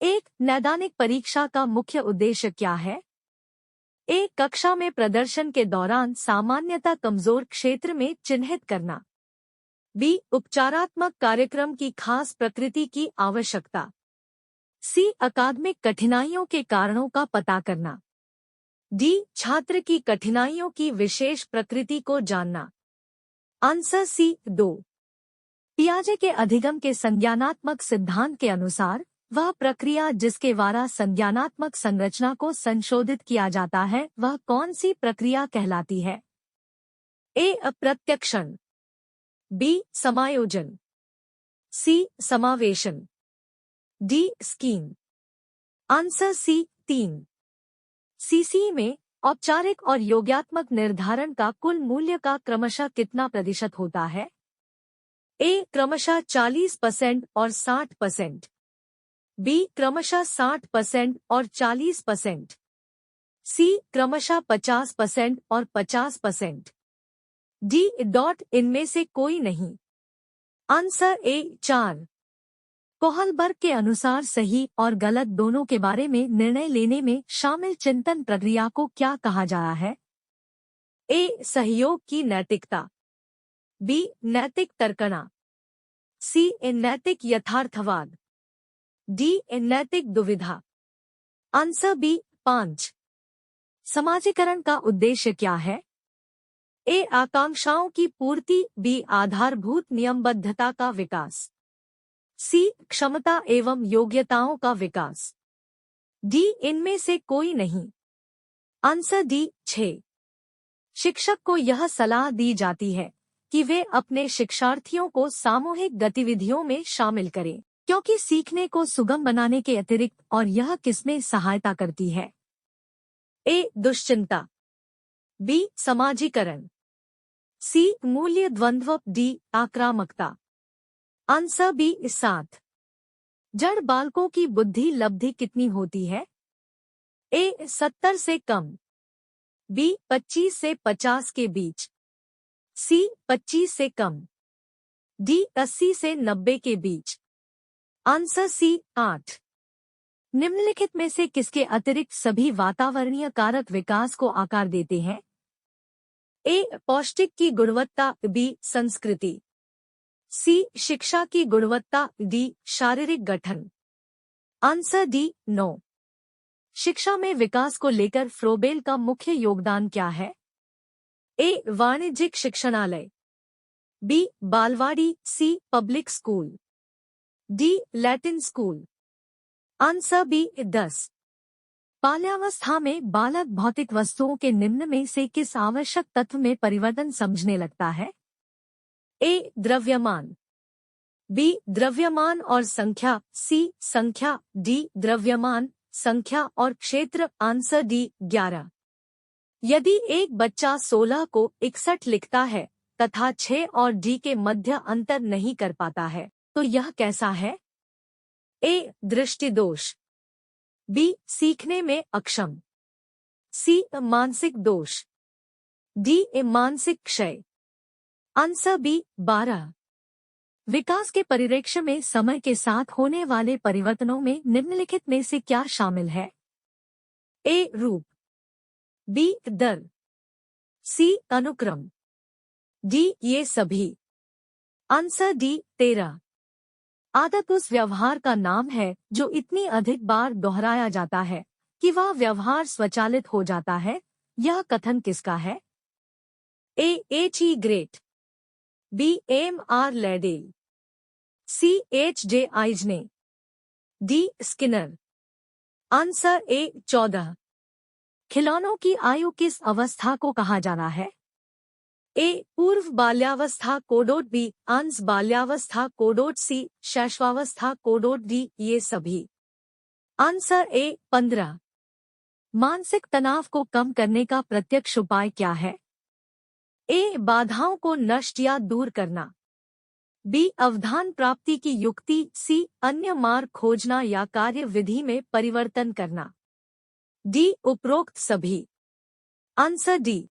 एक नैदानिक परीक्षा का मुख्य उद्देश्य क्या है? एक कक्षा में प्रदर्शन के दौरान सामान्यतः कमजोर क्षेत्र में चिन्हित करना। बी उपचारात्मक कार्यक्रम की खास प्रकृति की आवश्यकता। सी अकादमिक कठिनाइयों के कारणों का पता करना। डी छात्र की कठिनाइयों की विशेष प्रकृति को जानना। Answer C 2। पियाजे के अधिगम के संज्ञानात्मक सिद्धांत के अनुसार वह प्रक्रिया जिसके द्वारा संज्ञानात्मक संरचना को संशोधित किया जाता है वह कौन सी प्रक्रिया कहलाती है? ए अप्रत्यक्षण, बी समायोजन, सी समावेशन, D scheme. Answer C 3। CC में औपचारिक और योग्यात्मक निर्धारण का कुल मूल्य का क्रमशः कितना प्रतिशत होता है? ए क्रमशः 40% और 60%, बी क्रमशः 60% और 40%, सी क्रमशः 50% और 50%, डी इनमें से कोई नहीं। Answer A 4। कोहलबर्ग के अनुसार सही और गलत दोनों के बारे में निर्णय लेने में शामिल चिंतन प्रक्रिया को क्या कहा जाता है? ए सहयोग की नैतिकता, बी नैतिक तर्कणा, सी नैतिक यथार्थवाद, डी नैतिक दुविधा। Answer B 5। समाजीकरण का उद्देश्य क्या है? ए आकांक्षाओं की पूर्ति, बी आधारभूत नियमबद्धता का विकास, सी क्षमता एवं योग्यताओं का विकास, डी इनमें से कोई नहीं। Answer D 6। शिक्षक को यह सलाह दी जाती है कि वे अपने शिक्षार्थियों को सामूहिक गतिविधियों में शामिल करें क्योंकि सीखने को सुगम बनाने के अतिरिक्त और यह किसमें सहायता करती है? ए दुश्चिंता, बी समाजीकरण, सी मूल्य द्वंद्व, डी आक्रामकता। Answer B 7। जड़ बालकों की बुद्धि लब्धि कितनी होती है? ए 70 से कम, बी 25 से 50 के बीच, सी 25 से कम, डी 80 से 90 के बीच। Answer C 8। निम्नलिखित में से किसके अतिरिक्त सभी वातावरणीय कारक विकास को आकार देते हैं? ए पौष्टिक की गुणवत्ता, बी संस्कृति, सी शिक्षा की गुणवत्ता, डी शारीरिक गठन। Answer D 9। शिक्षा में विकास को लेकर फ्रोबेल का मुख्य योगदान क्या है? ए वाणिज्यिक शिक्षणालय, बी बालवाड़ी, C public school, D Latin school. Answer B 10। बाल्यावस्था में बालक भौतिक वस्तुओं के निम्न में से किस आवश्यक तत्व में परिवर्तन समझने लगता है? ए द्रव्यमान, बी द्रव्यमान और संख्या, सी संख्या, डी द्रव्यमान, संख्या और क्षेत्र। Answer D 11। यदि एक बच्चा 16 को 61 लिखता है तथा 6 और डी के मध्य अंतर नहीं कर पाता है तो यह कैसा है? ए दृष्टि दोष, बी सीखने में अक्षम, सी मानसिक दोष, डी मानसिक क्षय। Answer B 12। विकास के परिप्रेक्ष्य में समय के साथ होने वाले परिवर्तनों में निम्नलिखित में से क्या शामिल है? ए रूप, बी दर, सी अनुक्रम, डी ये सभी। Answer D 13। आदत उस व्यवहार का नाम है जो इतनी अधिक बार दोहराया जाता है कि वह व्यवहार स्वचालित हो जाता है। यह कथन किसका है? A H E Great, B M R Ledell, C H J Eisner, D Skinner. Answer A 14। खिलौनों की आयु किस अवस्था को कहा जाना है? ए पूर्व बाल्यावस्था कोडोट, बी अंश बाल्यावस्था कोडोट, सी शैशवावस्था कोडोट, डी ये सभी। Answer A 15। मानसिक तनाव को कम करने का प्रत्यक्ष उपाय क्या है? ए बाधाओं को नष्ट या दूर करना, बी अवधान प्राप्ति की युक्ति, सी अन्य मार्ग खोजना या कार्य विधि में परिवर्तन करना, डी उपरोक्त सभी। Answer D